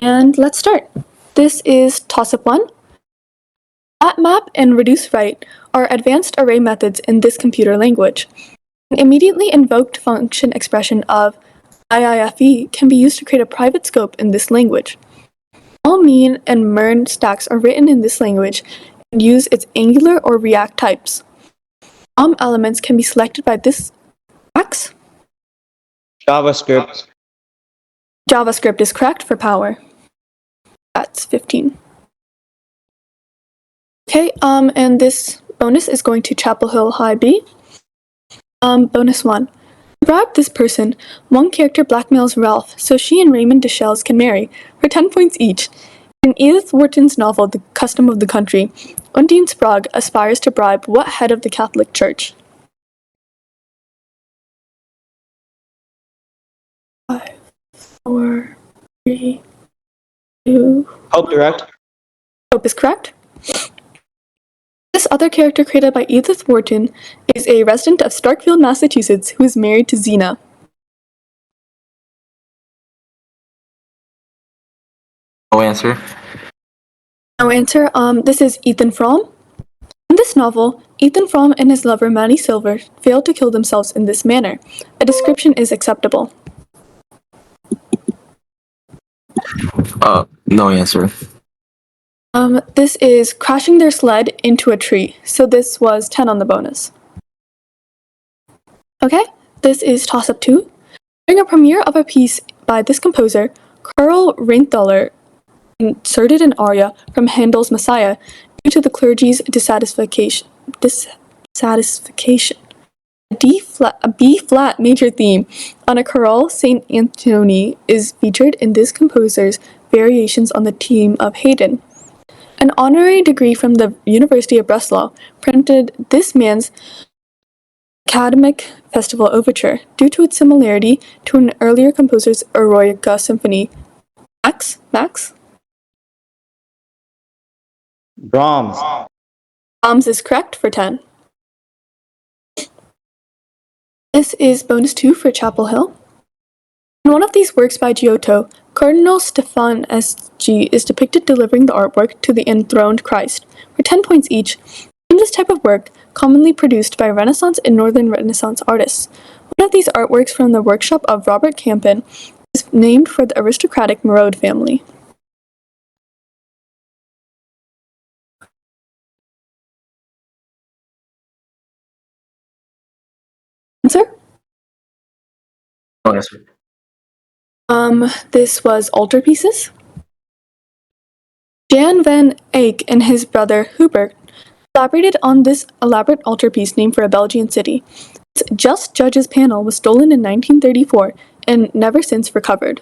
And let's start. This is toss-up 1. Flat map and reduce write are advanced array methods in this computer language. An immediately invoked function expression of IIFE can be used to create a private scope in this language. All mean and MERN stacks are written in this language and use its Angular or React types. Elements can be selected by this X. JavaScript. JavaScript is correct for power. That's 15. Okay, and this bonus is going to Chapel Hill High B. Bonus 1. To bribe this person, one character blackmails Ralph so she and Raymond Deschelles can marry for 10 points each. In Edith Wharton's novel, The Custom of the Country, Undine Sprague aspires to bribe what head of the Catholic Church? 5, 4, 3, 2. Hope direct. Hope is correct. This other character created by Edith Wharton is a resident of Starkville, Massachusetts, who is married to Xena. No answer. No answer. This is Ethan Frome. In this novel, Ethan Frome and his lover Maddie Silver fail to kill themselves in this manner. A description is acceptable. No answer. This is crashing their sled into a tree, so this was 10 on the bonus. Okay, this is toss-up 2. During a premiere of a piece by this composer, Karl Reinthaler inserted an aria from Handel's Messiah due to the clergy's dissatisfaction. A B-flat major theme on a chorale St. Anthony is featured in this composer's variations on the theme of Haydn. An honorary degree from the University of Breslau printed this man's academic festival overture due to its similarity to an earlier composer's Eroica symphony. Max? Brahms. Brahms is correct for 10. This is bonus 2 for Chapel Hill. In one of these works by Giotto, Cardinal Stefan S.G. is depicted delivering the artwork to the enthroned Christ, for 10 points each. In this type of work, commonly produced by Renaissance and Northern Renaissance artists, one of these artworks from the workshop of Robert Campin is named for the aristocratic Merode family. Answer? No answer. This was altarpieces. Jan van Eyck and his brother Hubert collaborated on this elaborate altarpiece named for a Belgian city. Its Just Judges panel was stolen in 1934 and never since recovered.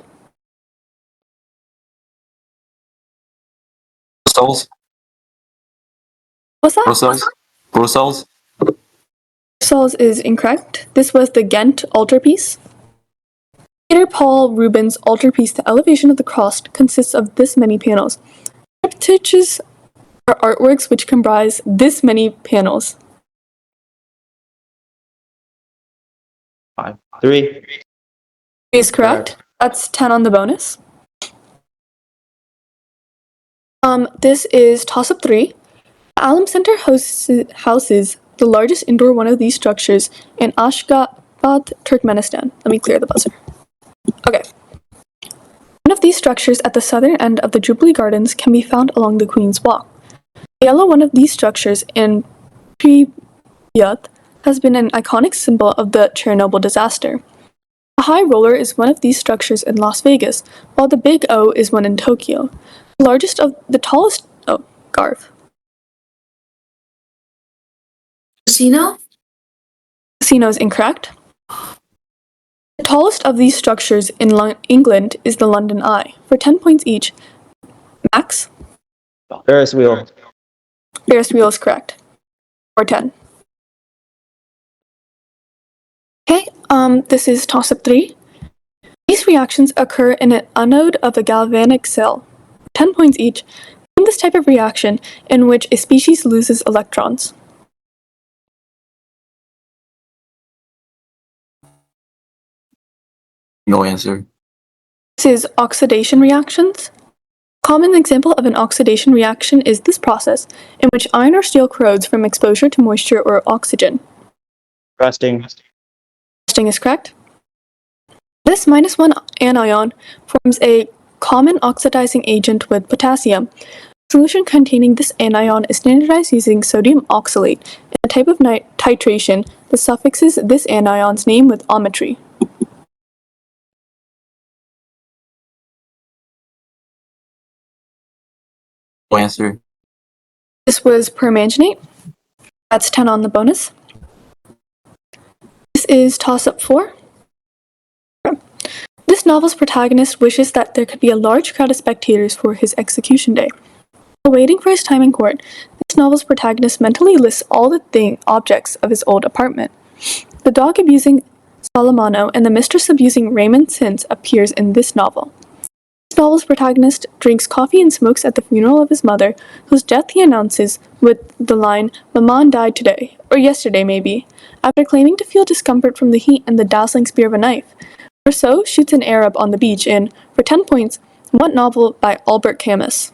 Brussels. What's that? Brussels. Brussels is incorrect. This was the Ghent altarpiece. Peter Paul Rubens' altarpiece, The Elevation of the Cross, consists of this many panels. Triptychs are artworks which comprise this many panels. 5, 3. Is correct. That's 10 on the bonus. This is toss-up 3. The Alam Center houses the largest indoor one of these structures in Ashgabat, Turkmenistan. Let me clear the buzzer. Okay. One of these structures at the southern end of the Jubilee Gardens can be found along the Queen's Walk. The yellow one of these structures in Pripyat has been an iconic symbol of the Chernobyl disaster. The High Roller is one of these structures in Las Vegas, while the Big O is one in Tokyo. The tallest Garv. Casino? Casino is incorrect. The tallest of these structures in England is the London Eye, for 10 points each. Max? Ferris wheel. Ferris wheel is correct, for 10. Okay, this is toss-up 3. These reactions occur in an anode of a galvanic cell, 10 points each. In this type of reaction in which a species loses electrons. No answer. This is oxidation reactions. Common example of an oxidation reaction is this process, in which iron or steel corrodes from exposure to moisture or oxygen. Rusting. Rusting is correct. This -1 anion forms a common oxidizing agent with potassium. Solution containing this anion is standardized using sodium oxalate. In a type of titration, the suffixes this anion's name with ometry. No answer. This was permanganate. That's 10 on the bonus. This is toss-up 4. This novel's protagonist wishes that there could be a large crowd of spectators for his execution day. While waiting for his time in court, this novel's protagonist mentally lists all the objects of his old apartment. The dog abusing Solomano and the mistress abusing Raymond Sins appears in this novel. This novel's protagonist drinks coffee and smokes at the funeral of his mother, whose death he announces with the line, "Maman died today, or yesterday maybe," after claiming to feel discomfort from the heat and the dazzling spear of a knife. Rousseau shoots an Arab on the beach in, for 10 points, what novel by Albert Camus?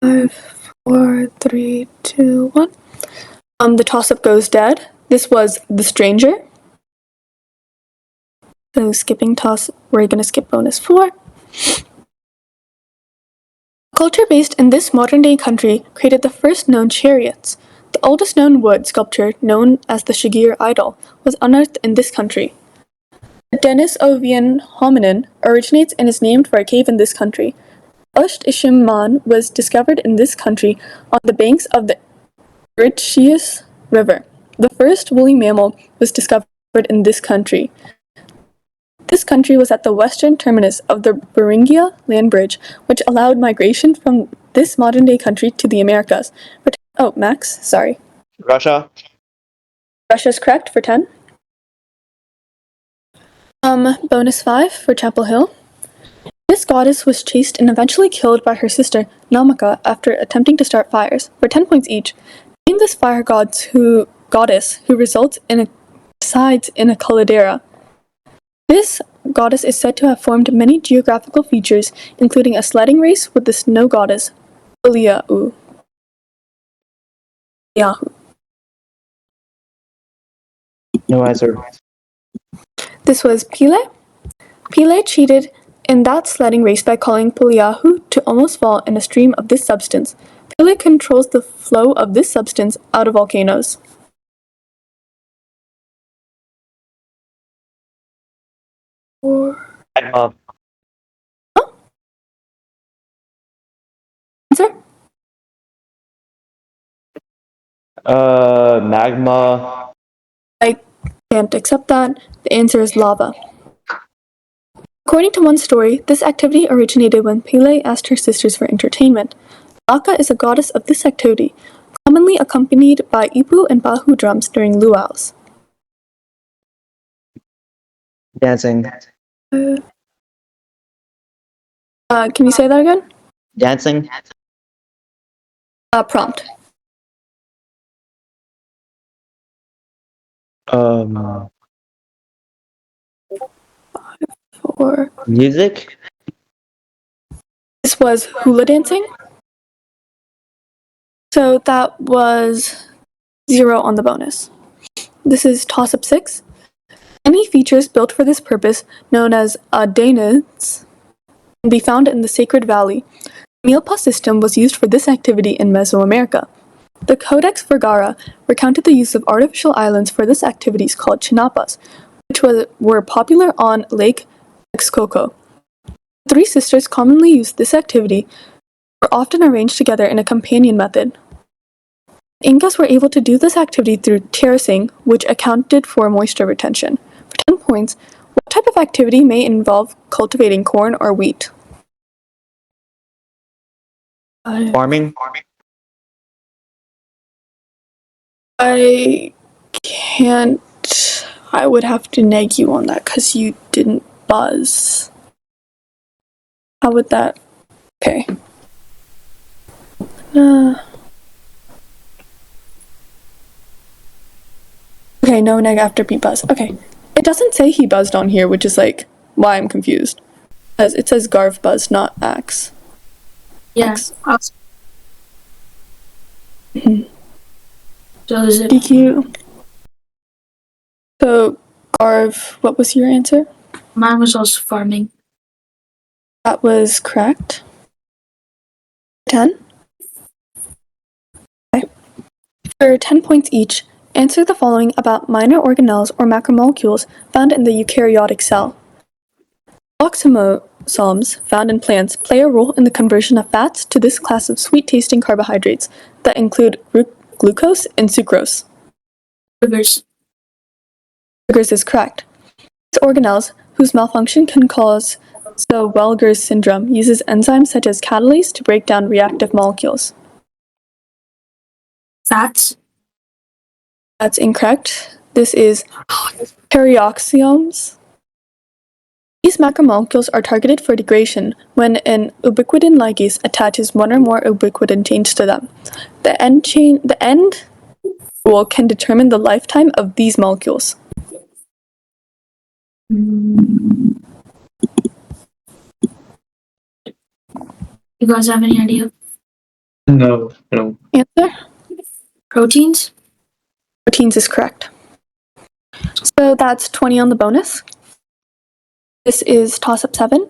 5, 4, 3, 2, 1. The toss-up goes dead. This was The Stranger. So skipping toss, we're going to skip bonus 4. Culture based in this modern-day country created the first known chariots. The oldest known wood sculpture, known as the Shagir idol, was unearthed in this country. The Denisovian hominin originates and is named for a cave in this country. Ust-Ishiman was discovered in this country on the banks of the Eritreus River. The first woolly mammal was discovered in this country. This country was at the western terminus of the Beringia land bridge, which allowed migration from this modern-day country to the Americas. Max, sorry. Russia. Russia's correct for 10. Bonus 5 for Chapel Hill. This goddess was chased and eventually killed by her sister, Namaka, after attempting to start fires. For 10 points each, name this fire goddess who resides in a caldera. This goddess is said to have formed many geographical features, including a sledding race with the snow goddess, Uliau. No answer. This was Pele. Pele cheated in that sledding race by calling Puliahu to almost fall in a stream of this substance. Pele controls the flow of this substance out of volcanoes. Magma. Answer? Magma. I can't accept that. The answer is lava. According to one story, this activity originated when Pele asked her sisters for entertainment. Laka is a goddess of this activity, commonly accompanied by ipu and bahu drums during luau's. Dancing. Can you say that again? Dancing. Prompt. For Music. this was hula dancing. So that was 0 on the bonus. This is toss-up 6. Any features built for this purpose, known as adenids, can be found in the Sacred Valley. The Milpa system was used for this activity in Mesoamerica. The Codex Vergara recounted the use of artificial islands for this activity called chinapas, which were popular on Lake Texcoco. The three sisters commonly used this activity, were often arranged together in a companion method. The Incas were able to do this activity through terracing, which accounted for moisture retention. For 10 points, what type of activity may involve cultivating corn or wheat? Farming. I can't. I would have to neg you on that because you didn't buzz. How would that? Okay. Okay, no neg after beat buzz. Okay. It doesn't say he buzzed on here, which is like why I'm confused. It says Garv buzz, not Axe. Yeah. Axe. So is it DQ. So Garv, what was your answer? mine was also farming. That was correct. 10. Okay. For 10 points each, answer the following about minor organelles or macromolecules found in the eukaryotic cell. Oxymosomes found in plants play a role in the conversion of fats to this class of sweet-tasting carbohydrates that include glucose and sucrose. Sugars. Sugars is correct. These organelles, whose malfunction can cause Zellweger's syndrome, uses enzymes such as catalase to break down reactive molecules. Fats. That's incorrect. This is peroxiomes. These macromolecules are targeted for degradation when an ubiquitin ligase attaches one or more ubiquitin chains to them. The end rule can determine the lifetime of these molecules. You guys have any idea? No. Answer? Proteins? Proteins is correct. So that's 20 on the bonus. This is toss-up 7.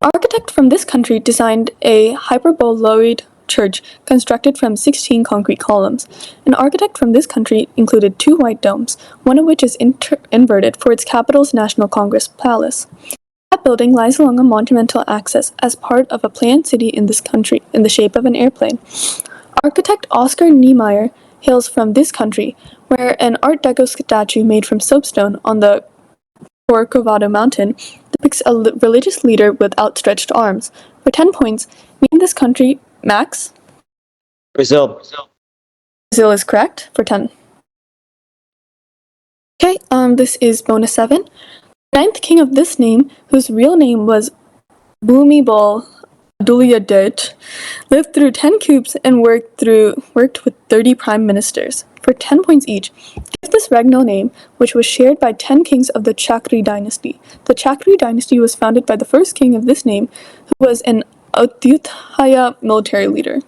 Architect from this country designed a hyperboloid church constructed from 16 concrete columns. An architect from this country included 2 white domes, one of which is inverted for its capital's National Congress Palace. That building lies along a monumental axis as part of a planned city in this country in the shape of an airplane. Architect Oscar Niemeyer hails from this country, where an Art Deco statue made from soapstone on the Corcovado Mountain depicts a religious leader with outstretched arms. For 10 points, name this country. Max? Brazil. Brazil is correct for 10. Okay, this is bonus 7. The 9th king of this name, whose real name was Bhumibol Adulyadej, lived through 10 coups and worked with 30 prime ministers. For 10 points each, give this regnal name, which was shared by 10 kings of the Chakri dynasty. The Chakri dynasty was founded by the first king of this name, who was an Ayutthaya military leader.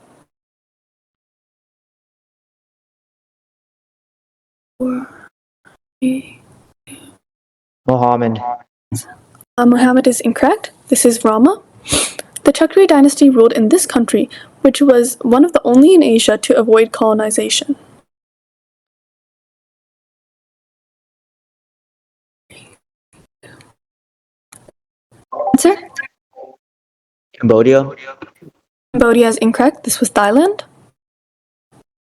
Mohammed. Muhammad is incorrect. This is Rama. The Chakri dynasty ruled in this country, which was one of the only in Asia to avoid colonization. Answer? Cambodia. Cambodia is incorrect. This was Thailand.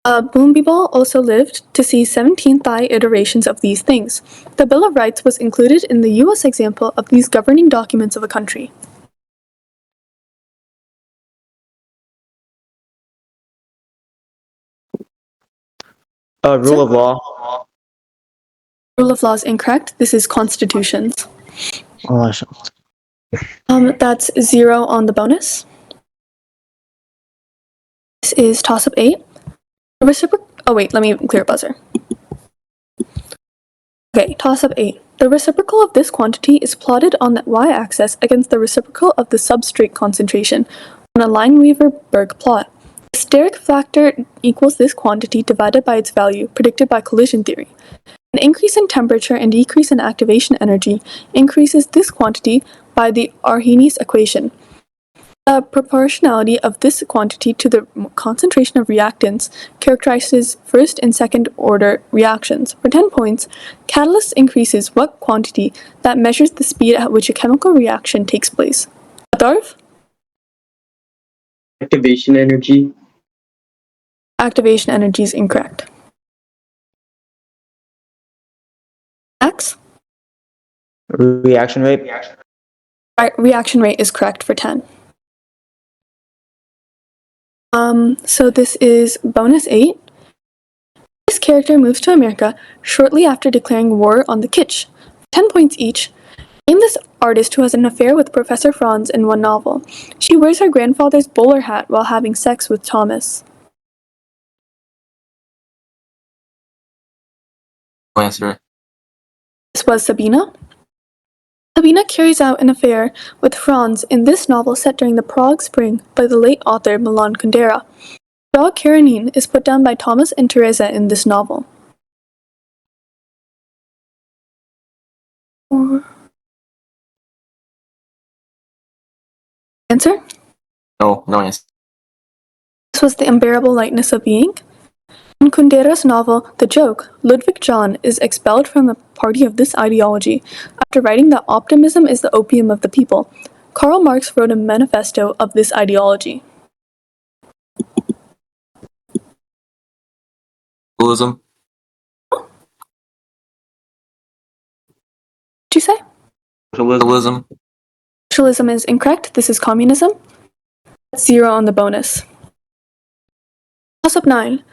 Bhumibol also lived to see 17 Thai iterations of these things. The Bill of Rights was included in the U.S. example of these governing documents of a country. Rule of law. Rule of law is incorrect. This is constitutions. Oh, That's 0 on the bonus. This is toss-up 8. Oh wait, let me clear buzzer. Okay, toss-up 8. The reciprocal of this quantity is plotted on the y-axis against the reciprocal of the substrate concentration on a Lineweaver-Burk plot. The steric factor equals this quantity divided by its value, predicted by collision theory. An increase in temperature and decrease in activation energy increases this quantity by the Arrhenius equation. The proportionality of this quantity to the concentration of reactants characterizes first and second order reactions. For 10 points, catalyst increases what quantity that measures the speed at which a chemical reaction takes place. Adarv? Activation energy. Activation energy is incorrect. Max? reaction rate. Reaction rate is correct for 10. So this is bonus 8. This character moves to America shortly after declaring war on the Kitsch. 10 points each. Name this artist who has an affair with Professor Franz in one novel. She wears her grandfather's bowler hat while having sex with Thomas. No answer. This was Sabina. Sabina carries out an affair with Franz in this novel set during the Prague Spring by the late author Milan Kundera. Dog Karenine is put down by Thomas and Teresa in this novel. Answer? No answer. This was The Unbearable Lightness of Being. In Kundera's novel The Joke, Ludwig John is expelled from the party of this ideology after writing that optimism is the opium of the people. Karl Marx wrote a manifesto of this ideology. Socialism. What did you say? Socialism. Socialism is incorrect. This is communism. That's 0 on the bonus. Toss-up 9.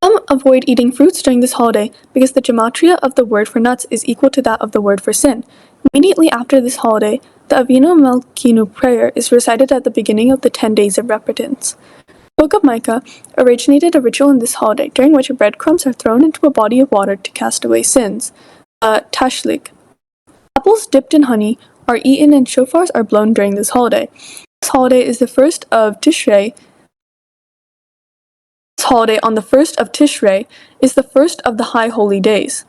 Some avoid eating fruits during this holiday because the gematria of the word for nuts is equal to that of the word for sin. Immediately after this holiday, the Avinu Malkeinu prayer is recited at the beginning of the 10 days of repentance. The Book of Micah originated a ritual in this holiday during which breadcrumbs are thrown into a body of water to cast away sins. Tashlik. Apples dipped in honey are eaten and shofars are blown during this holiday. This holiday is the first of Tishrei. This holiday on the 1st of Tishrei is the first of the high holy days,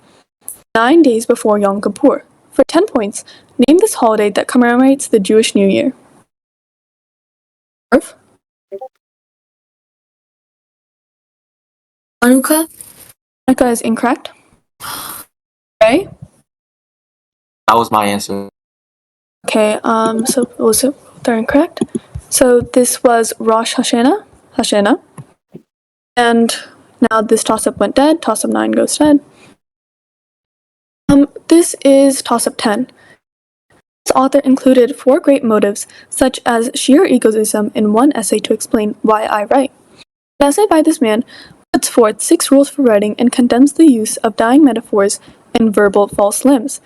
9 days before Yom Kippur. For 10 points, name this holiday that commemorates the Jewish New Year. Irv? Hanukkah? Hanukkah is incorrect. Okay. That was my answer. Okay, so they're incorrect. So this was Rosh Hashanah. And now this toss-up went dead. Toss-up 9 goes dead. This is toss-up 10. This author included 4 great motives, such as sheer egoism, in one essay to explain why I write. An essay by this man puts forth 6 rules for writing and condemns the use of dying metaphors and verbal false limbs.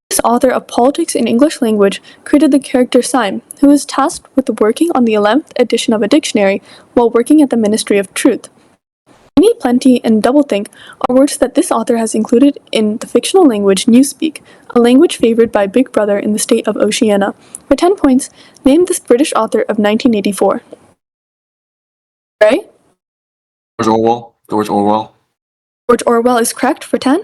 This author of Politics in English Language created the character Syme, who was tasked with working on the 11th edition of a dictionary while working at the Ministry of Truth. Plenty, plenty, and doublethink are words that this author has included in the fictional language Newspeak, a language favored by Big Brother in the state of Oceania. For 10 points, name this British author of 1984. Right? George Orwell. George Orwell. George Orwell is correct for 10.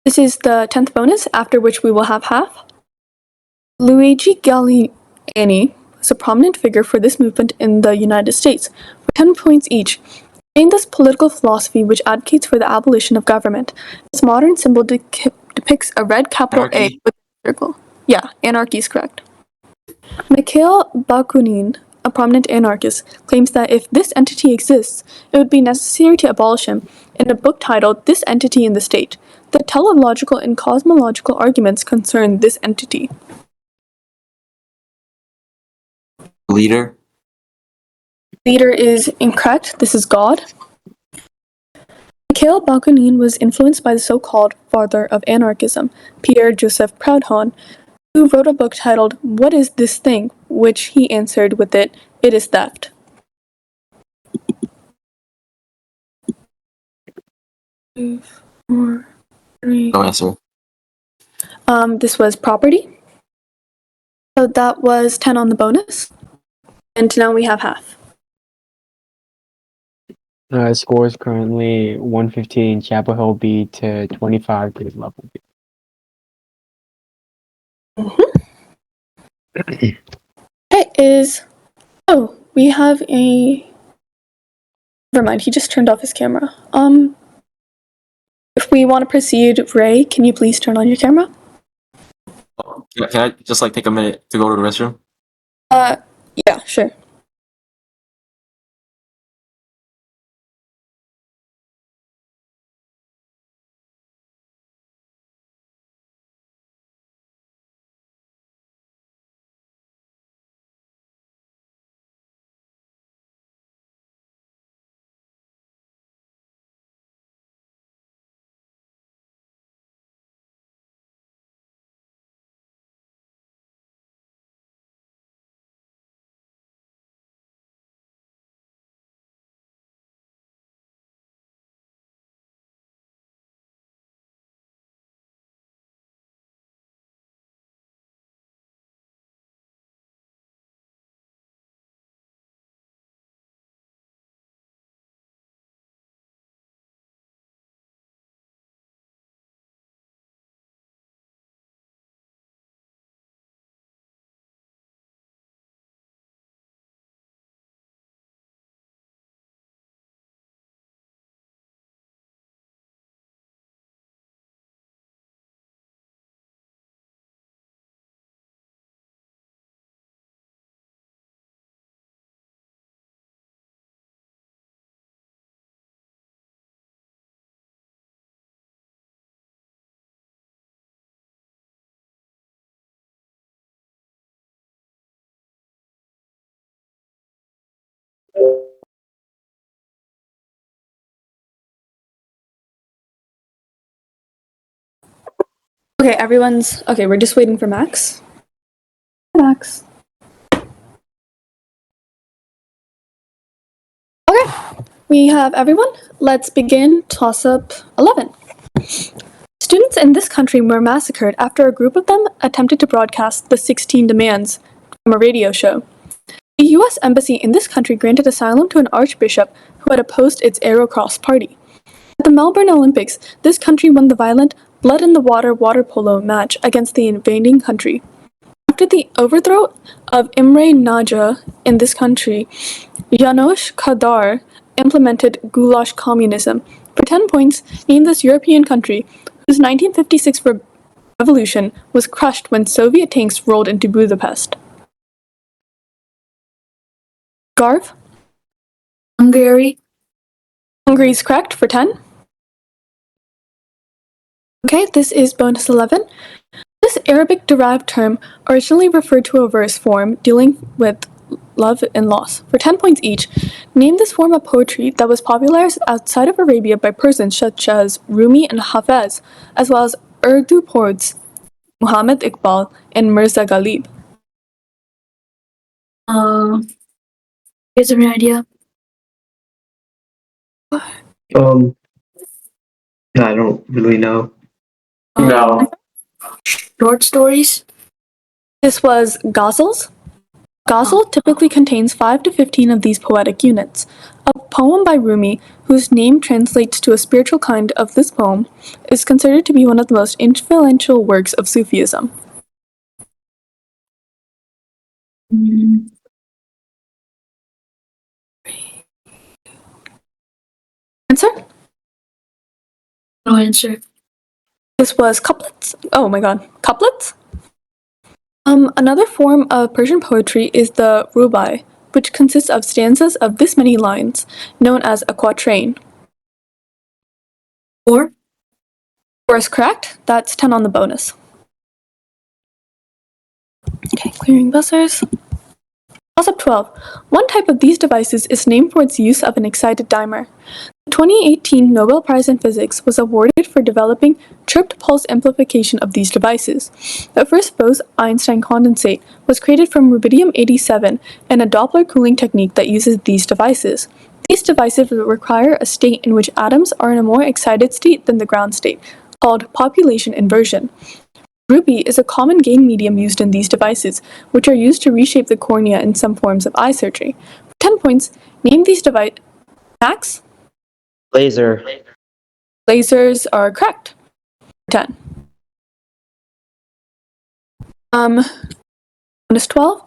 This is the 10th bonus, after which we will have half. Luigi Galliani was a prominent figure for this movement in the United States. For 10 points each, name this political philosophy which advocates for the abolition of government. Its modern symbol depicts a red capital Anarchy. A with a circle. Yeah, anarchy is correct. Mikhail Bakunin, a prominent anarchist, claims that if this entity exists, it would be necessary to abolish him in a book titled This Entity in the State. The teleological and cosmological arguments concern this entity. Leader. Leader is incorrect. This is God. Mikhail Bakunin was influenced by the so-called father of anarchism, Pierre Joseph Proudhon, who wrote a book titled What is This Thing? Which he answered with it is theft. No answer. This was property. So that was 10 on the bonus. And now we have half. Score is currently 115 Chapel Hill B to 25 grade level B. It is. Oh, we have a. Never mind. He just turned off his camera. If we want to proceed, Ray, can you please turn on your camera? Can I just take a minute to go to the restroom? Yeah, sure. Okay, everyone's okay. We're just waiting for Max. Max. Okay, we have everyone. Let's begin toss-up 11. Students in this country were massacred after a group of them attempted to broadcast the 16 Demands from a radio show. The U.S. Embassy in this country granted asylum to an archbishop who had opposed its Arrow Cross party. At the Melbourne Olympics, this country won the violent blood-in-the-water water polo match against the invading country. After the overthrow of Imre Nagy in this country, Janos Kadar implemented goulash communism. For 10 points, name this European country whose 1956 revolution was crushed when Soviet tanks rolled into Budapest. Garv? Hungary. Hungary is correct for 10. Okay, this is bonus 11. This Arabic-derived term originally referred to a verse form dealing with love and loss. For 10 points each, name this form of poetry that was popularized outside of Arabia by Persians such as Rumi and Hafez, as well as Urdu poets Muhammad Iqbal and Mirza Ghalib. You guys have any idea? Yeah, I don't really know. No. Short stories. This was ghazals. Ghazal typically contains 5 to 15 of these poetic units. A poem by Rumi, whose name translates to a spiritual kind of this poem, is considered to be one of the most influential works of Sufism. Answer? No answer. This was couplets. Oh my god, couplets? Another form of Persian poetry is the rubai, which consists of stanzas of this many lines, known as a quatrain. 4. 4 is correct. That's 10 on the bonus. Okay, clearing buzzers. Toss-up 12. One type of these devices is named for its use of an excited dimer. The 2018 Nobel Prize in Physics was awarded for developing tripped pulse amplification of these devices. The first Bose-Einstein condensate was created from rubidium-87 and a Doppler cooling technique that uses these devices. These devices require a state in which atoms are in a more excited state than the ground state, called population inversion. Ruby is a common gain medium used in these devices, which are used to reshape the cornea in some forms of eye surgery. For 10 points, name these devices. Max? Laser. Lasers are correct. 10. Bonus 12.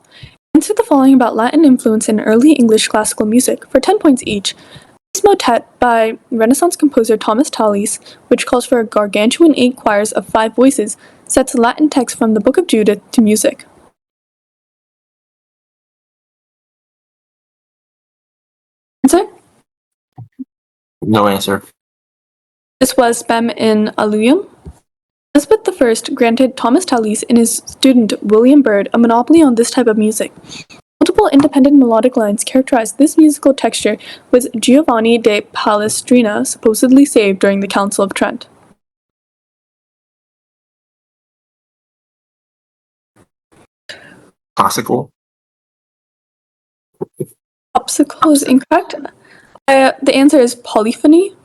Answer the following about Latin influence in early English classical music for 10 points each. This motet by Renaissance composer Thomas Tallis, which calls for gargantuan 8 choirs of 5 voices, sets Latin text from the Book of Judith to music. Answer? No answer. This was Spem in Alluvium. Elizabeth I granted Thomas Tallis and his student William Byrd a monopoly on this type of music. Multiple independent melodic lines characterize this musical texture, with Giovanni de Palestrina supposedly saved during the Council of Trent. Classical. Popsicle is incorrect. The answer is polyphony.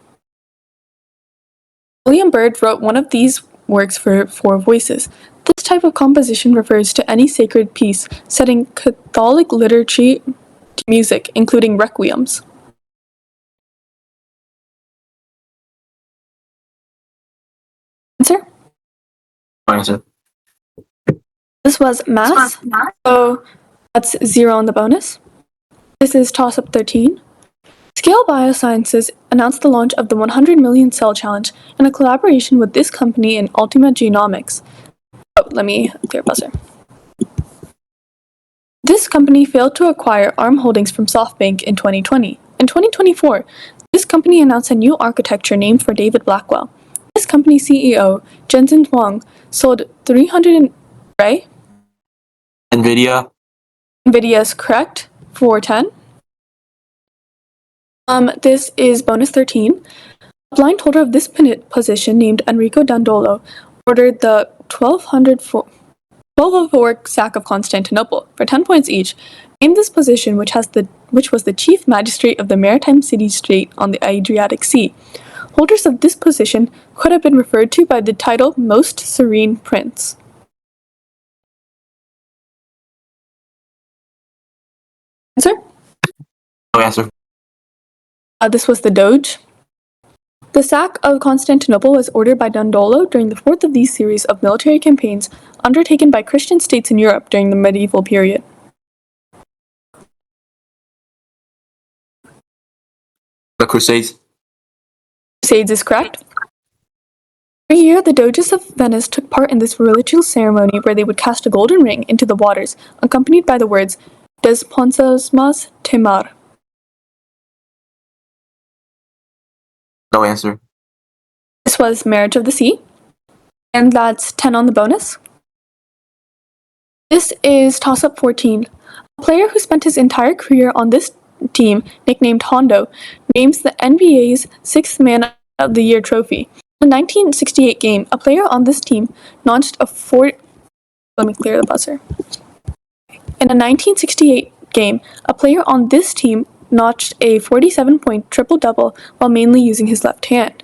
William Byrd wrote one of these works for 4 voices. This type of composition refers to any sacred piece setting Catholic liturgy to music, including requiems. Answer? No answer. This was math, so that's 0 on the bonus. This is toss-up 13. Scale Biosciences announced the launch of the 100 Million Cell Challenge in a collaboration with this company and Ultima Genomics. Oh, let me clear buzzer. This company failed to acquire ARM holdings from SoftBank in 2020. In 2024, this company announced a new architecture named for David Blackwell. This company's CEO, Jensen Huang, sold 300 Ray. NVIDIA. NVIDIA is correct for 10. This is bonus 13. A blind holder of this position named Enrico Dandolo ordered the 1204 sack of Constantinople for 10 points each. Name this position, which was the chief magistrate of the maritime city-state on the Adriatic Sea. Holders of this position could have been referred to by the title Most Serene Prince. Answer? No answer. This was the Doge. The sack of Constantinople was ordered by Dandolo during the fourth of these series of military campaigns undertaken by Christian states in Europe during the medieval period. The Crusades. Crusades is correct. Every year, the Doges of Venice took part in this religious ceremony where they would cast a golden ring into the waters, accompanied by the words, Des Ponsamas Temar. No answer. This was Marriage of the Sea, and that's 10 on the bonus. This is Toss-Up 14. A player who spent his entire career on this team, nicknamed Hondo, names the NBA's Sixth Man of the Year trophy. In the 1968 game, a player on this team notched a Let me clear the buzzer. In a 1968 game, a player on this team notched a 47-point triple-double while mainly using his left hand.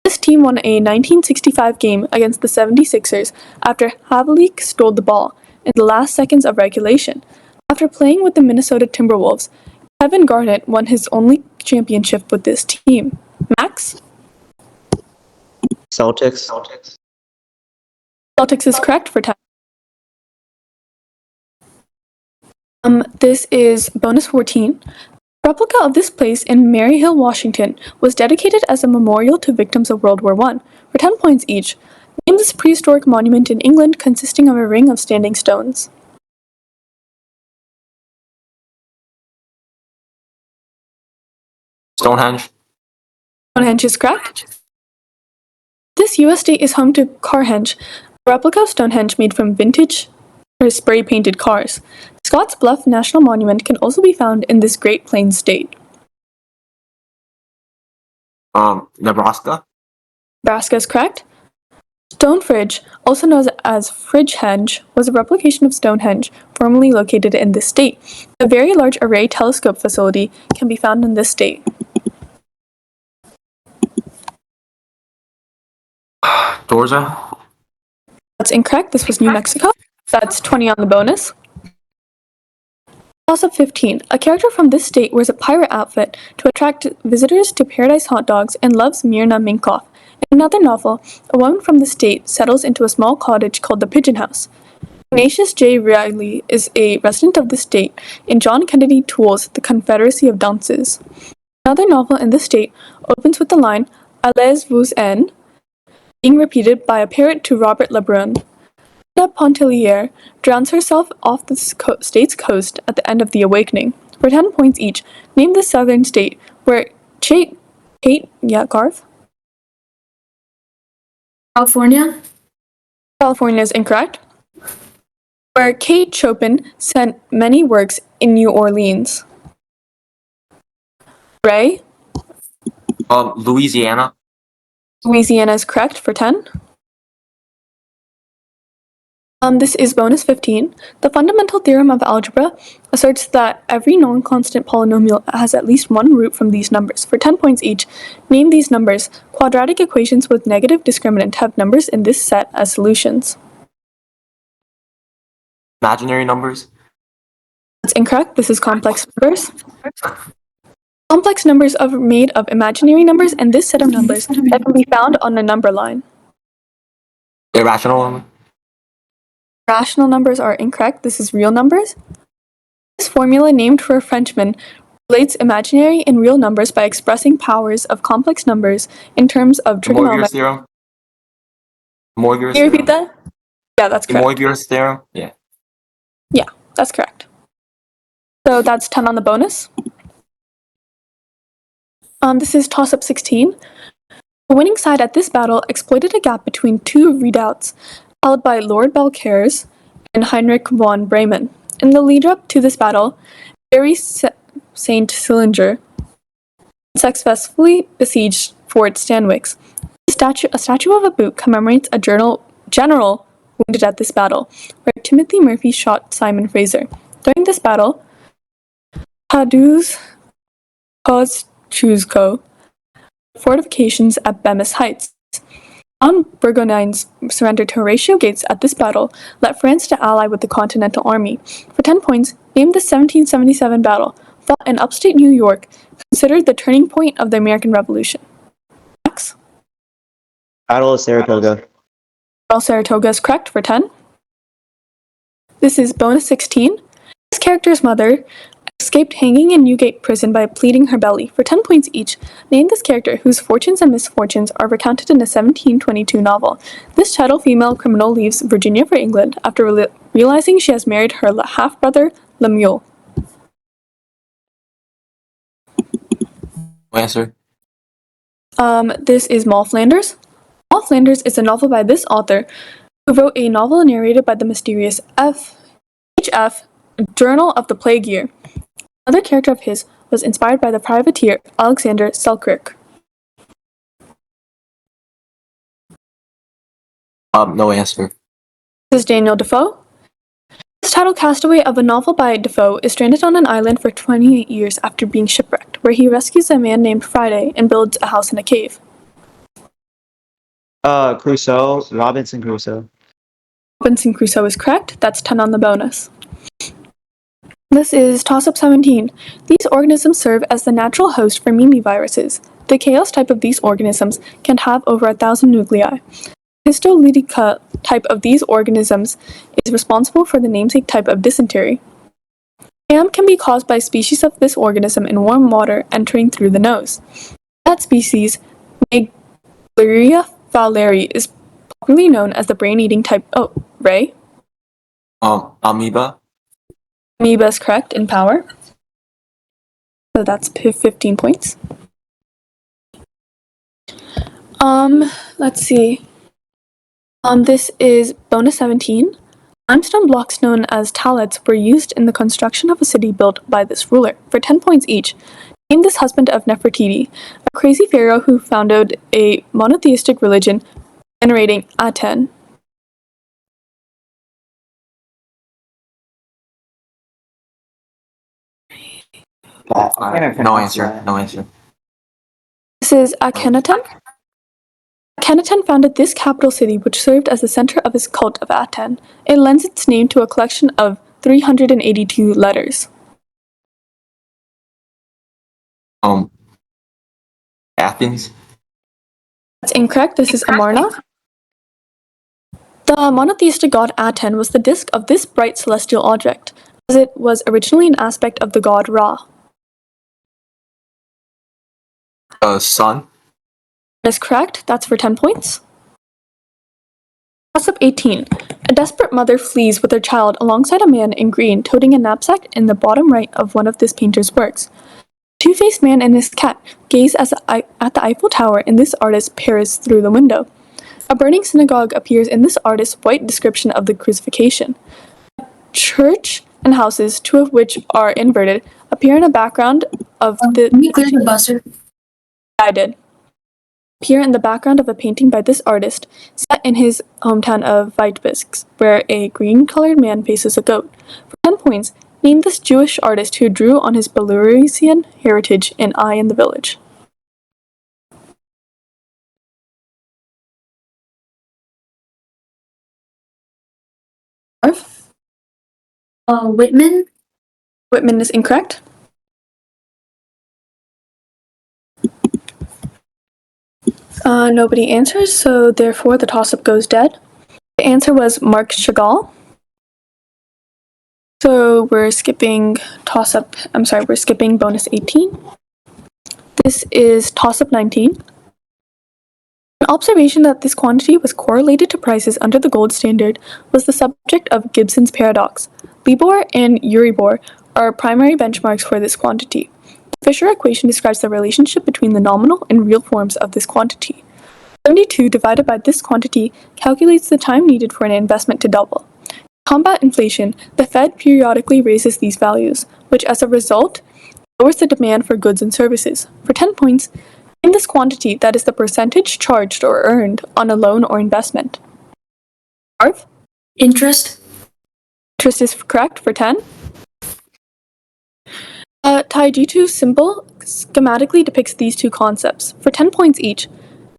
This team won a 1965 game against the 76ers after Havlicek stole the ball in the last seconds of regulation. After playing with the Minnesota Timberwolves, Kevin Garnett won his only championship with this team. Max? Celtics. Celtics is correct for 10. This is bonus 14. A replica of this place in Maryhill, Washington, was dedicated as a memorial to victims of World War I. For 10 points each, name this prehistoric monument in England consisting of a ring of standing stones. Stonehenge. Stonehenge is correct. This US state is home to Carhenge, a replica of Stonehenge made from vintage or spray-painted cars. Scotts Bluff National Monument can also be found in this Great Plains state. Nebraska. Nebraska is correct. Stonefridge, also known as Fridgehenge, was a replication of Stonehenge, formerly located in this state. A very large array telescope facility can be found in this state. Georgia. That's incorrect. This was New Mexico. That's 20 on the bonus. Toss-Up 15. A character from this state wears a pirate outfit to attract visitors to Paradise Hot Dogs and loves Myrna Minkoff. In another novel, a woman from the state settles into a small cottage called the Pigeon House. Ignatius J. Riley is a resident of the state in John Kennedy Toole's The Confederacy of Dunces. Another novel in the state opens with the line, Allez vous en, being repeated by a parrot to Robert Lebrun. Anna Pontellier drowns herself off the state's coast at the end of The Awakening. For 10 points each, name the southern state where Kate Garth? California? California is incorrect. Where Kate Chopin sent many works in New Orleans. Ray? Louisiana. Louisiana is correct for 10. This is bonus 15. The fundamental theorem of algebra asserts that every non-constant polynomial has at least one root from these numbers. For 10 points each, name these numbers. Quadratic equations with negative discriminant have numbers in this set as solutions. Imaginary numbers. That's incorrect. This is complex numbers. Complex numbers are made of imaginary numbers and this set of numbers that can be found on a number line. Irrational number. Rational numbers are incorrect. This is real numbers. This formula, named for a Frenchman, relates imaginary and real numbers by expressing powers of complex numbers in terms of Morgier's trigonometry. theorem. Morgier's Can you repeat theorem. that? Yeah, that's correct. Morgier's theorem. Yeah. Yeah, that's correct. So that's 10 on the bonus. This is Toss-Up 16. The winning side at this battle exploited a gap between two redoubts held by Lord Belcaires and Heinrich von Bremen. In the lead-up to this battle, Barry St. Cylinder successfully besieged Fort Stanwix. A statue of a boot commemorates a journal general wounded at this battle, where Timothy Murphy shot Simon Fraser. During this battle, Haduz Kosciuszko fortifications at Bemis Heights. John Burgoyne's surrender to Horatio Gates at this battle led France to ally with the Continental Army. For 10 points, name the 1777 battle, fought in upstate New York, considered the turning point of the American Revolution. Max? Battle of Saratoga. Battle of Saratoga is correct for 10. This is bonus 16. This character's mother escaped hanging in Newgate prison by pleading her belly. For 10 points each, name this character whose fortunes and misfortunes are recounted in a 1722 novel. This chattel female criminal leaves Virginia for England after realizing she has married her half-brother, Lemuel. Answer. This is Moll Flanders. Moll Flanders is a novel by this author who wrote a novel narrated by the mysterious H.F. Journal of the Plague Year. Another character of his was inspired by the privateer Alexander Selkirk. No answer. This is Daniel Defoe. This title castaway of a novel by Defoe is stranded on an island for 28 years after being shipwrecked, where he rescues a man named Friday and builds a house in a cave. Crusoe. Robinson Crusoe. Robinson Crusoe is correct. That's 10 on the bonus. This is Toss-Up 17. These organisms serve as the natural host for viruses. The chaos type of these organisms can have over 1,000 nuclei. The histolytica type of these organisms is responsible for the namesake type of dysentery. Ham can be caused by species of this organism in warm water entering through the nose. That species, Naegleria fowleri, is popularly known as the brain-eating type. Oh, Ray? Amoeba. Amoeba is correct in power. So that's 15 points. Let's see. This is bonus 17. Limestone blocks known as tallets were used in the construction of a city built by this ruler. For 10 points each, name this husband of Nefertiti, a crazy pharaoh who founded a monotheistic religion venerating Aten. No answer. No answer. This is Akhenaten. Akhenaten founded this capital city, which served as the center of his cult of Aten. It lends its name to a collection of 382 letters. Athens. That's incorrect. This is Amarna. The monotheistic god Aten was the disk of this bright celestial object, as it was originally an aspect of the god Ra. Sun. That is correct. That's for 10 points. Toss-Up 18. A desperate mother flees with her child alongside a man in green toting a knapsack in the bottom right of one of this painter's works. A two-faced man and his cat gaze at the Eiffel Tower in this artist's Paris through the window. A burning synagogue appears in this artist's white description of the crucifixion. A church and houses, two of which are inverted, appear in a background of the... Can you clear the buzzer? I did. Appear in the background of a painting by this artist, set in his hometown of Vitebsk, where a green-colored man faces a goat. For 10 points, name this Jewish artist who drew on his Belarusian heritage in I in the Village. Marv? Whitman? Whitman is incorrect. Nobody answers, so therefore the toss-up goes dead. The answer was Marc Chagall. So we're skipping we're skipping bonus 18. This is toss-up 19. An observation that this quantity was correlated to prices under the gold standard was the subject of Gibson's paradox. Libor and Euribor are primary benchmarks for this quantity. The Fisher equation describes the relationship between the nominal and real forms of this quantity. 72 divided by this quantity calculates the time needed for an investment to double. To combat inflation, the Fed periodically raises these values, which as a result lowers the demand for goods and services. For 10 points, name this quantity that is the percentage charged or earned on a loan or investment. Marv? Interest. Interest is correct for 10. Taijutsu's symbol schematically depicts these two concepts. For 10 points each,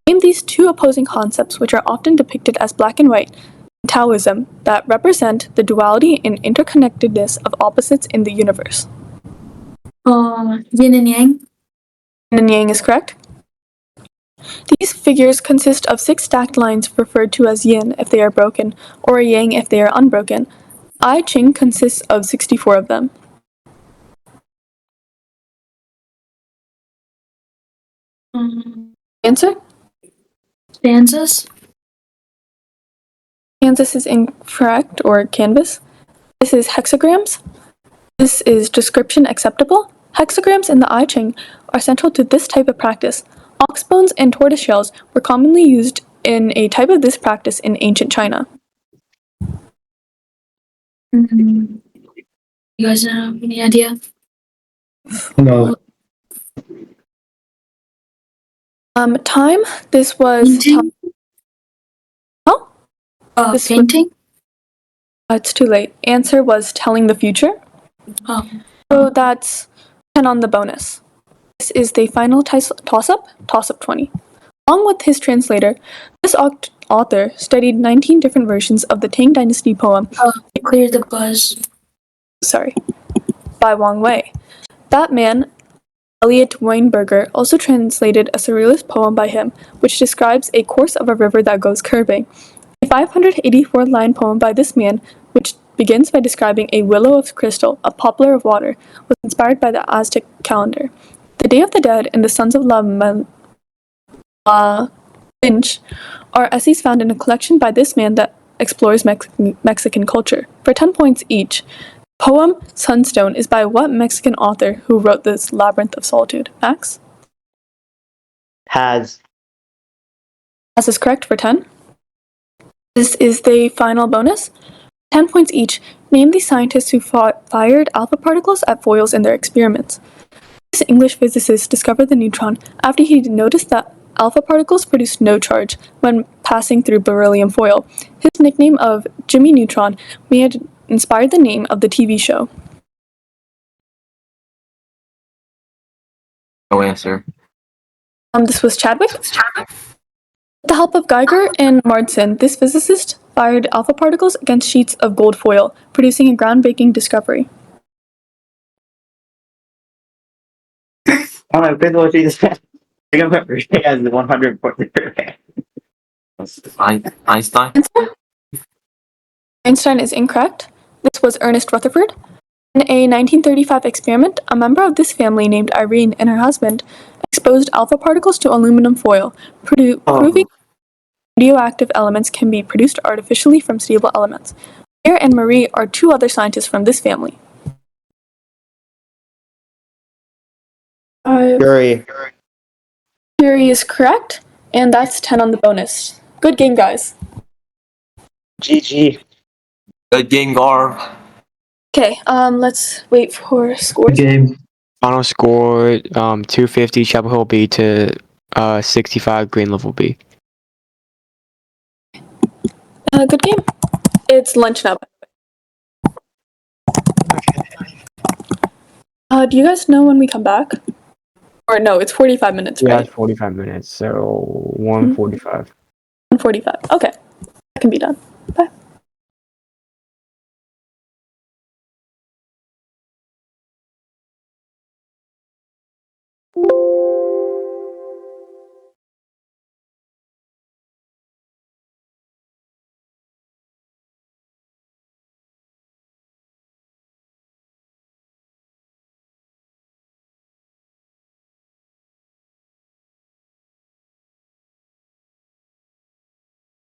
name these two opposing concepts which are often depicted as black and white in Taoism that represent the duality and interconnectedness of opposites in the universe. Yin and yang. Yin and yang is correct. These figures consist of 6 stacked lines referred to as yin if they are broken, or yang if they are unbroken. I Ching consists of 64 of them. Answer? Stanzas. Kansas is incorrect, or canvas. This is hexagrams. This is description acceptable. Hexagrams in the I Ching are central to this type of practice. Ox bones and tortoise shells were commonly used in a type of this practice in ancient China. You guys have any idea? No. Time. This was Painting. Oh, this was- Painting. it's too late. Answer was telling the future. Oh. So that's 10 on the bonus. This is the final toss-up, toss-up 20. Along with his translator, this author studied 19 different versions of the Tang Dynasty poem, Clear the buzz. by Wang Wei. That man, Elliot Weinberger, also translated a surrealist poem by him, which describes a course of a river that goes curving. A 584-line poem by this man, which begins by describing a willow of crystal, a poplar of water, was inspired by the Aztec calendar. The Day of the Dead and the Sons of La Lynch are essays found in a collection by this man that explores Mexican culture. For 10 points each, the poem Sunstone is by what Mexican author who wrote this Labyrinth of Solitude? Max? Has. As is correct for 10. This is the final bonus. 10 points each. Name the scientists who fired alpha particles at foils in their experiments. This English physicist discovered the neutron after he noticed that alpha particles produce no charge when passing through beryllium foil. His nickname of Jimmy Neutron may have inspired the name of the TV show. No answer. This was Chadwick. With the help of Geiger and Marsden, this physicist fired alpha particles against sheets of gold foil, producing a groundbreaking discovery. Oh, my physical Jesus. I remember he has the 143. Einstein. Answer? Einstein is incorrect. This was Ernest Rutherford. In a 1935 experiment, a member of this family named Irene and her husband exposed alpha particles to aluminum foil, proving radioactive elements can be produced artificially from stable elements. Pierre and Marie are 2 other scientists from this family. Yuri. Curie is correct, and that's 10 on the bonus. Good game, guys. GG. Good game, Gar. Okay, let's wait for scores. Game. Final score 250 Chapel Hill B to 65 Green Level B. Good game. It's lunch now. Do you guys know when we come back? Or no, it's 45 minutes, Yeah, right? it's 45 minutes, so 1:45. 1:45. Okay, that can be done. Bye.